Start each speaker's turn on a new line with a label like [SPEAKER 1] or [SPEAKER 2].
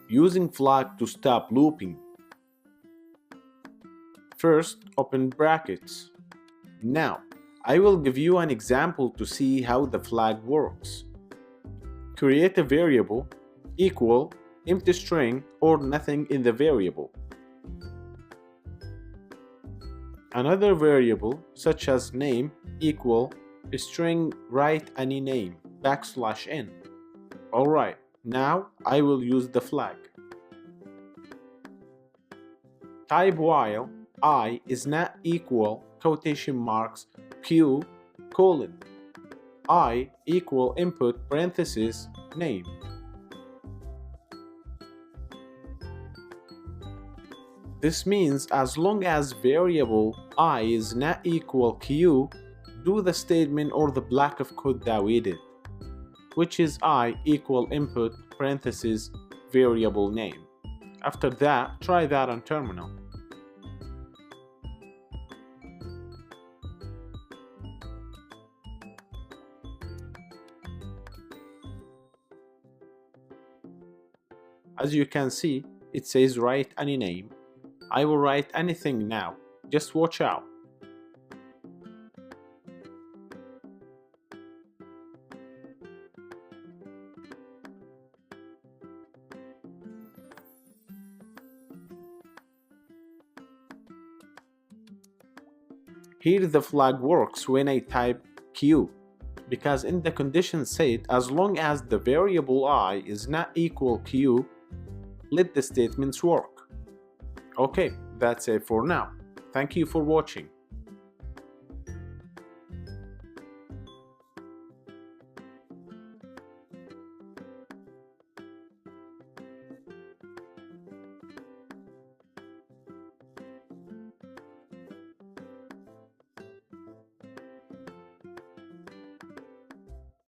[SPEAKER 1] Using flag to stop looping. First, open brackets. Now, I will give you an example to see how the flag works. Create a variable equal empty string or nothing in the variable. Another variable such as name equal string write any name \n. Alright, now I will use the flag. Type while I is not equal quotation marks q colon I equal input parenthesis name. This means as long as variable I is not equal q, do the statement or the block of code that we did, which is I equal input parenthesis variable name. After that, try that on terminal. As you can see, it says write any name. I will write anything now. Just watch out. Here the flag works when I type q, because in the condition said as long as the variable I is not equal q, let the statements work. Okay, that's it for now. Thank you for watching.